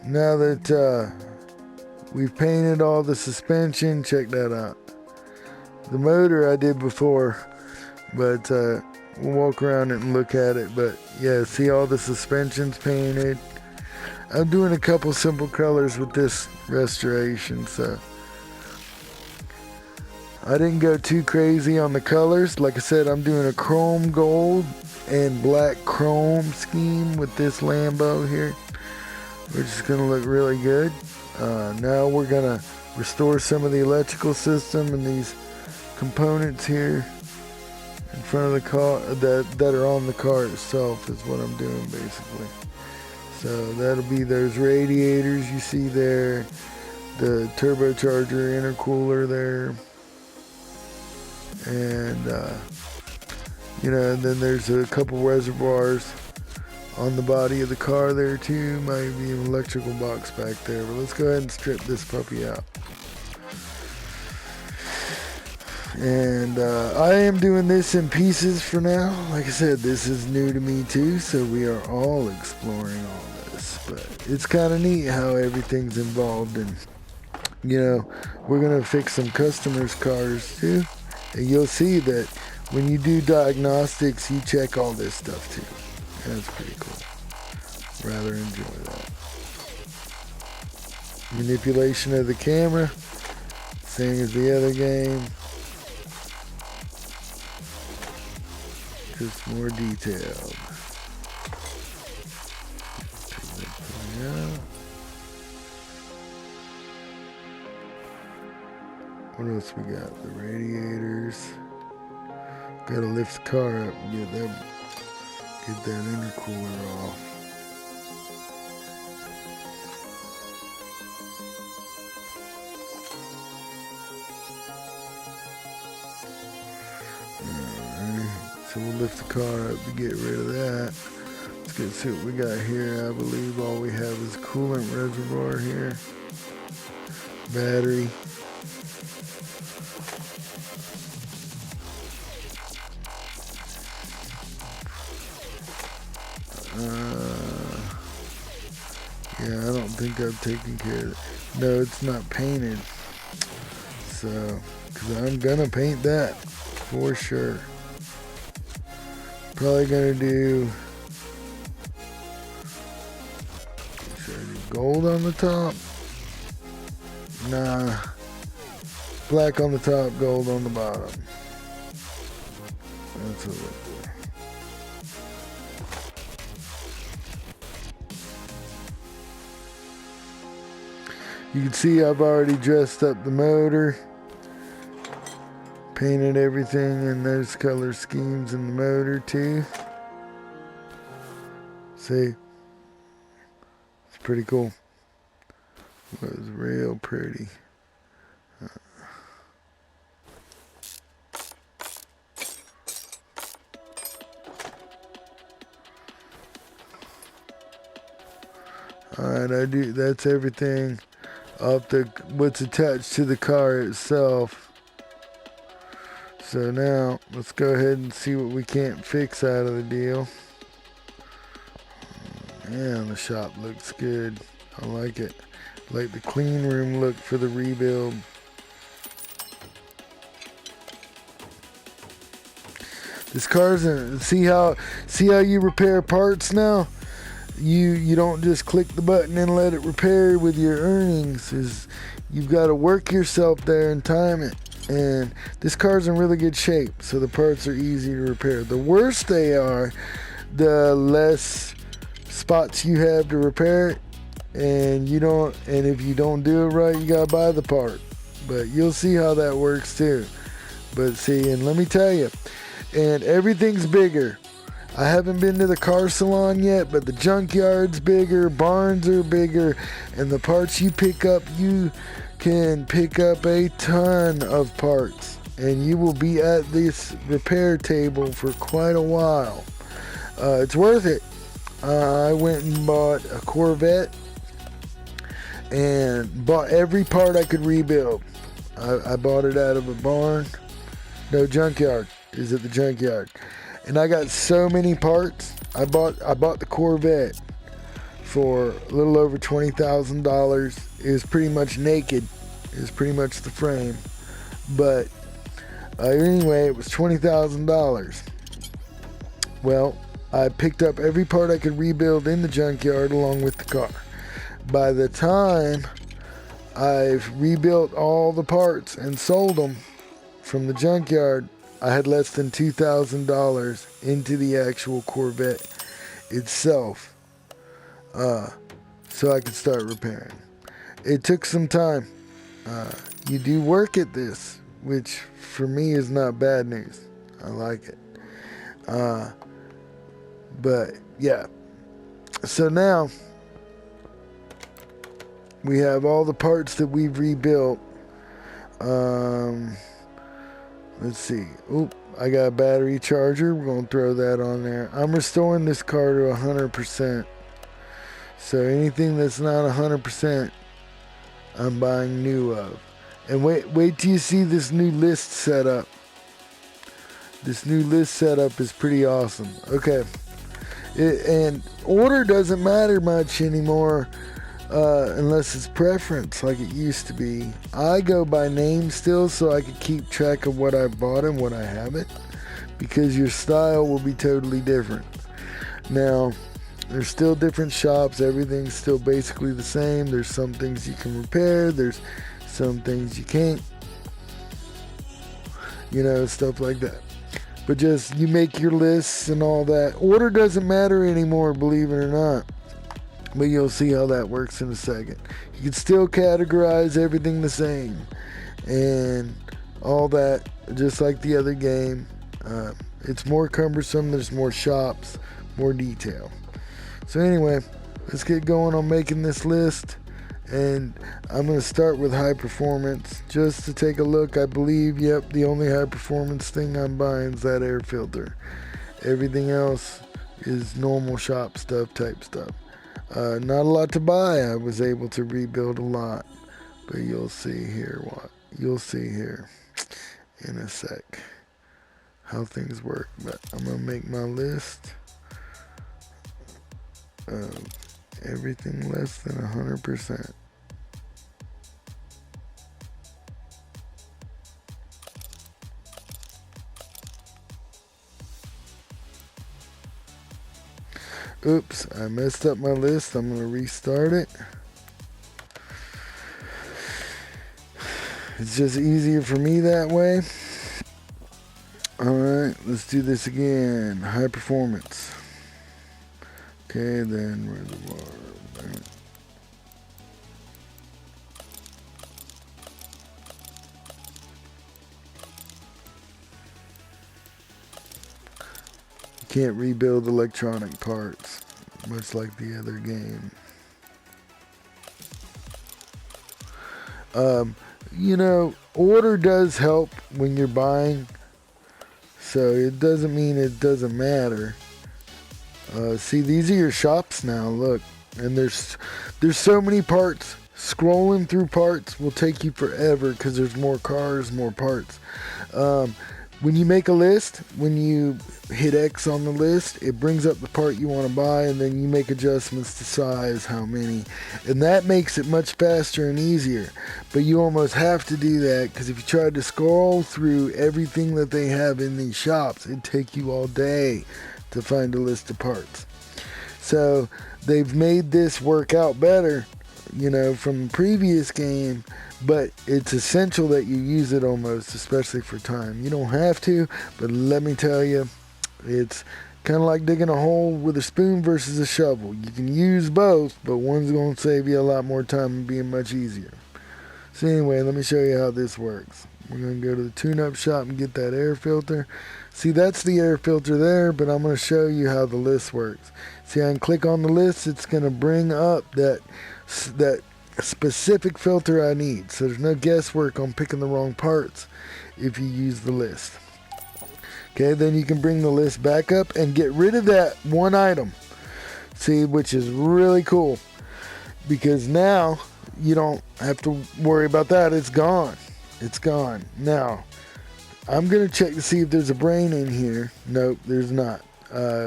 now that we've painted all the suspension, check that out. The motor I did before, but we'll walk around it and look at it. But yeah, see all the suspensions painted. I'm doing a couple simple colors with this restoration, so I didn't go too crazy on the colors. Like I said, I'm doing a chrome gold and black chrome scheme with this Lambo here, which is going to look really good. Now we're going to restore some of the electrical system and these components here in front of the car that are on the car itself is what I'm doing basically. So that'll be those radiators you see there, the turbocharger intercooler there, and and then there's a couple reservoirs on the body of the car there too. Might be an electrical box back there, but let's go ahead and strip this puppy out. And I am doing this in pieces for now. Like I said, this is new to me too, so we are all exploring all this. But it's kind of neat how everything's involved, and we're gonna fix some customers' cars too, and you'll see that when you do diagnostics, you check all this stuff too. That's pretty cool. Rather enjoy that. Manipulation of the camera, same as the other game. Just more detailed. Yeah. What else we got? The radiators. Gotta lift the car up and get that intercooler off. So we'll lift the car up to get rid of that. Let's see what we got here. I believe all we have is coolant reservoir here. Battery. Yeah, I don't think I've taken care of it. No, it's not painted. So, because I'm gonna paint that for sure. Probably gonna do, should I do gold on the top? Nah, black on the top, gold on the bottom. That's what we'll do. You can see I've already dressed up the motor, painted everything in those color schemes in the motor too. See, it's pretty cool. It was real pretty. Alright, that's everything up to what's attached to the car itself. So now let's go ahead and see what we can't fix out of the deal. Man, the shop looks good. I like it. Like the clean room look for the rebuild. This car's see how you repair parts now? You don't just click the button and let it repair with your earnings. You've got to work yourself there and time it. And this car's in really good shape, so the parts are easy to repair. The worse they are, the less spots you have to repair it. And if you don't do it right, you gotta buy the part. But you'll see how that works too. But see, and let me tell you, and everything's bigger. I haven't been to the car salon yet, but the junkyard's bigger, barns are bigger, and the parts you pick up, you can pick up a ton of parts, and you will be at this repair table for quite a while. It's worth it. I went and bought a Corvette and bought every part I could rebuild. I bought it out of a barn. No, junkyard. It was at the junkyard. And I got so many parts. I bought the Corvette for a little over $20,000. It was pretty much naked. It was pretty much the frame. But anyway, it was $20,000. Well, I picked up every part I could rebuild in the junkyard along with the car. By the time I've rebuilt all the parts and sold them from the junkyard, I had less than $2,000 into the actual Corvette itself, so I could start repairing. It took some time. You do work at this, which for me is not bad news. I like it. But yeah, so now we have all the parts that we've rebuilt. Let's see. Oop, I got a battery charger. We're going to throw that on there. I'm restoring this car to 100%. So anything that's not 100%, I'm buying new of. And wait till you see this new list setup. This new list setup is pretty awesome. Okay. And order doesn't matter much anymore. Unless it's preference like it used to be. I go by name still so I can keep track of what I bought and what I haven't, because your style will be totally different. Now, there's still different shops. Everything's still basically the same. There's some things you can repair. There's some things you can't. Stuff like that. But just, you make your lists and all that. Order doesn't matter anymore, believe it or not. But you'll see how that works in a second. You can still categorize everything the same and all that, just like the other game. It's more cumbersome. There's more shops, more detail. So anyway, let's get going on making this list. And I'm going to start with high performance just to take a look. I believe, yep, the only high performance thing I'm buying is that air filter. Everything else is normal shop stuff type stuff. Not a lot to buy. I was able to rebuild a lot, but you'll see here in a sec how things work. But I'm gonna make my list of everything less than 100%. Oops, I messed up my list. I'm going to restart it. It's just easier for me that way. Alright, let's do this again. High performance. Okay, then reservoir. Can't rebuild electronic parts, much like the other game. Order does help when you're buying, so it doesn't mean it doesn't matter. See, these are your shops now, look, and there's so many parts. Scrolling through parts will take you forever because there's more cars, more parts. When you make a list, when you hit X on the list, it brings up the part you want to buy, and then you make adjustments to size, how many, and that makes it much faster and easier. But you almost have to do that, because if you tried to scroll through everything that they have in these shops, it'd take you all day to find a list of parts. So they've made this work out better, from the previous game. But it's essential that you use it almost, especially for time. You don't have to, but let me tell you, it's kind of like digging a hole with a spoon versus a shovel. You can use both, but one's going to save you a lot more time and be much easier. So anyway, let me show you how this works. We're going to go to the tune-up shop and get that air filter. See, that's the air filter there, but I'm going to show you how the list works. See, I can click on the list. It's going to bring up that specific filter I need, so there's no guesswork on picking the wrong parts if you use the list. Okay, then you can bring the list back up and get rid of that one item. See, which is really cool, because now you don't have to worry about that. It's gone. Now I'm gonna check to see if there's a brain in here. Nope, there's not,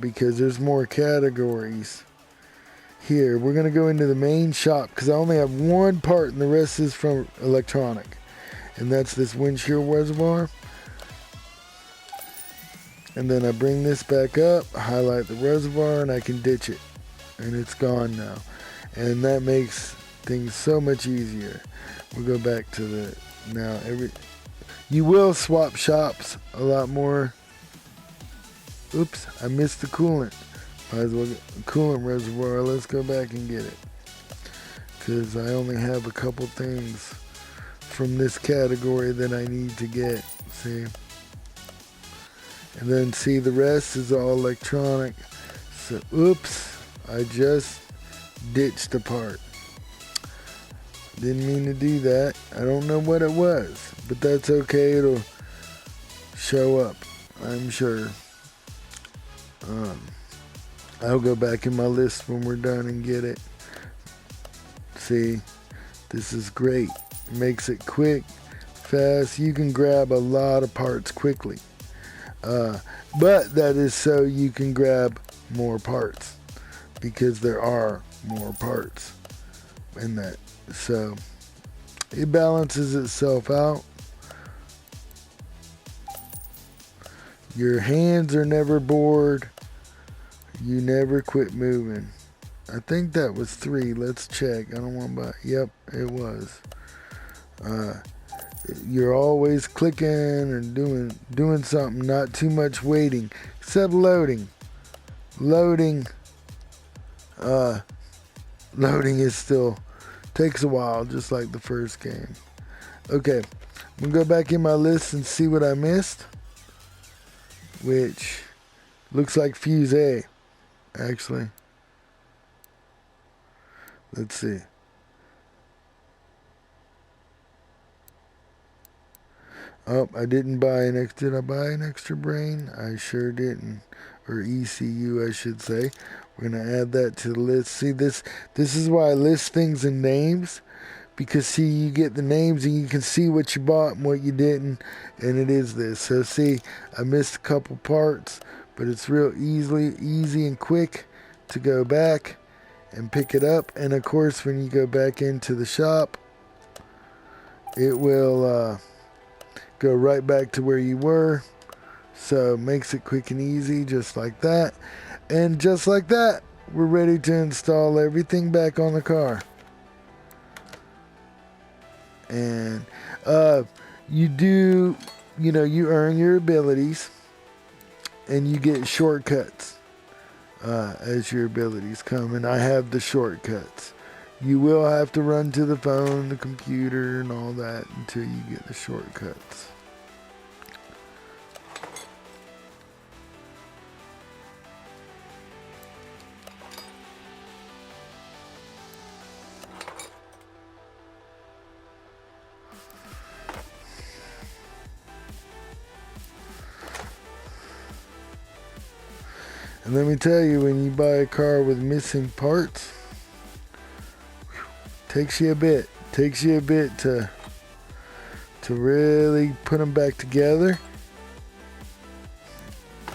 because there's more categories Here, we're going to go into the main shop because I only have one part and the rest is from electronic. And that's this windshield reservoir. And then I bring this back up, highlight the reservoir, and I can ditch it. And it's gone now. And that makes things so much easier. We'll go back to the, now you will swap shops a lot more. Oops, I missed the coolant. Might as well get the coolant reservoir. Let's go back and get it. Because I only have a couple things from this category that I need to get. See? And then see, the rest is all electronic. So, oops, I just ditched a part. Didn't mean to do that. I don't know what it was, but that's okay. It'll show up, I'm sure. I'll go back in my list when we're done and get it. See, this is great. Makes it quick, fast. You can grab a lot of parts quickly. But that is so you can grab more parts, because there are more parts in that. So it balances itself out. Your hands are never bored. You never quit moving. I think that was 3. Let's check. I don't want to buy. Yep, it was. You're always clicking and doing something. Not too much waiting, except loading. Loading is still takes a while, just like the first game. Okay, I'm gonna go back in my list and see what I missed, which looks like fuse A. Actually, let's see. Oh, I didn't buy an extra. Did I buy an extra brain? I sure didn't. Or ECU, I should say. We're going to add that to the list. See, this is why I list things in names. Because, see, you get the names and you can see what you bought and what you didn't. And it is this. So, see, I missed a couple parts. But it's real easy and quick to go back and pick it up. And, of course, when you go back into the shop, it will go right back to where you were. So it makes it quick and easy, just like that. And just like that, we're ready to install everything back on the car. And you earn your abilities and you get shortcuts as your abilities come. And I have the shortcuts. You will have to run to the phone, the computer, and all that until you get the shortcuts. And let me tell you, when you buy a car with missing parts, takes you a bit to really put them back together,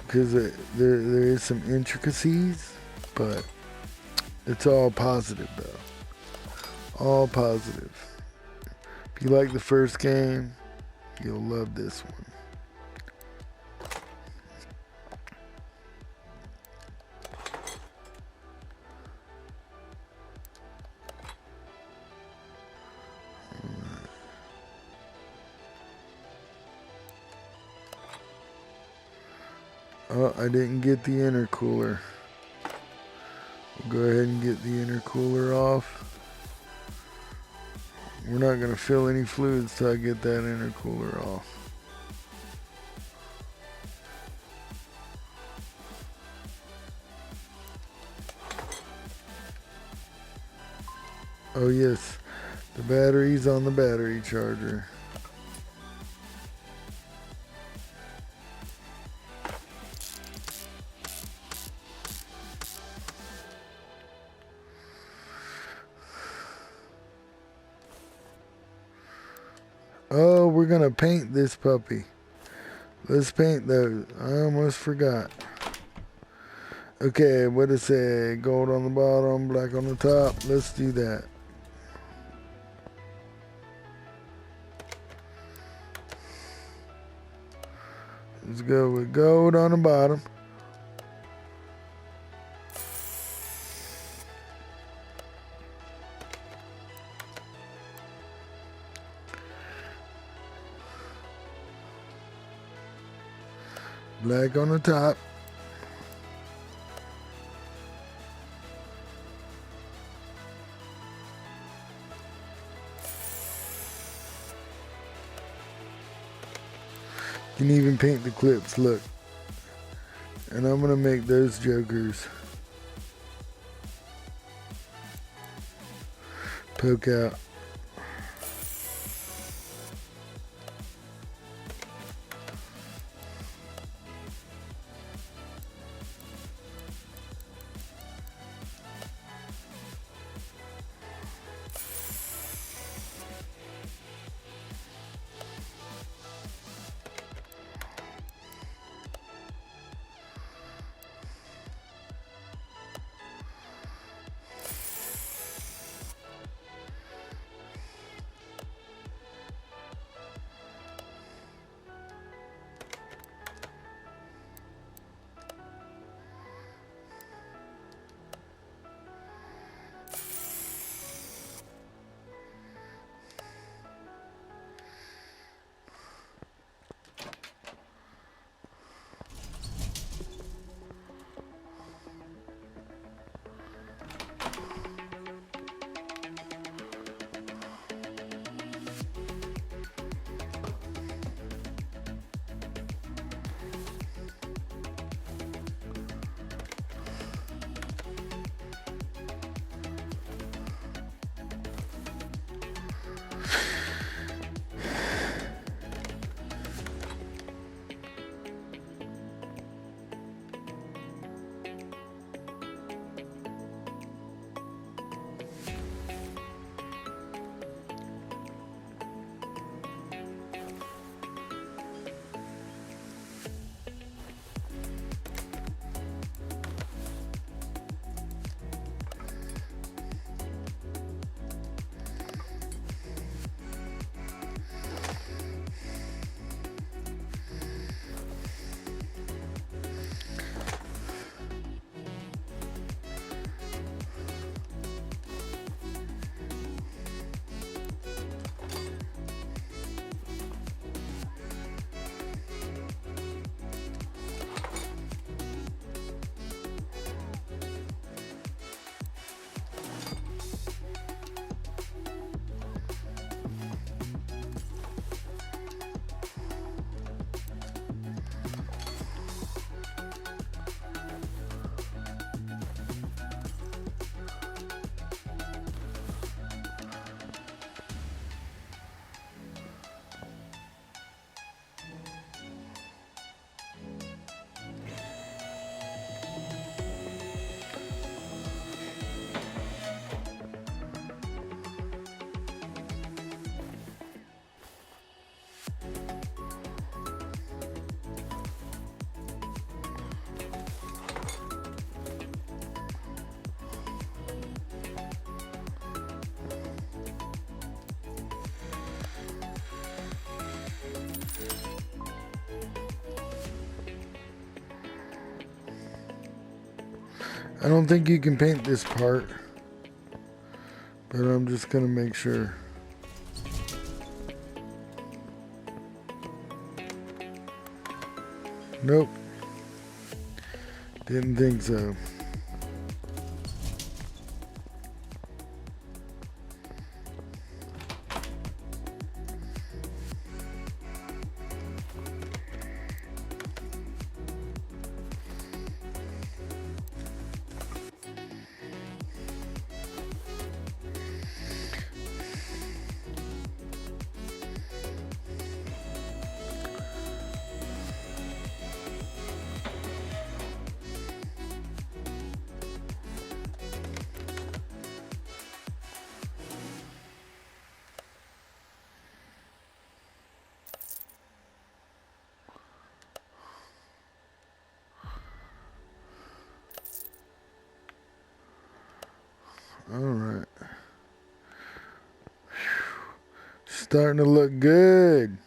because there is some intricacies, but it's all positive though. All positive. If you like the first game, you'll love this one. Oh, I didn't get the intercooler. We'll go ahead and get the intercooler off. We're not going to fill any fluids till I get that intercooler off. Oh yes, the battery's on the battery charger. Oh, we're gonna paint this puppy. Let's paint those. I almost forgot. Okay, what it say? Gold on the bottom, black on the top. Let's do that. Let's go with gold on the bottom. Black on the top. You can even paint the clips, look. And I'm gonna make those jokers poke out. I don't think you can paint this part, but I'm just gonna make sure. Nope. Didn't think so. All right. Starting to look good.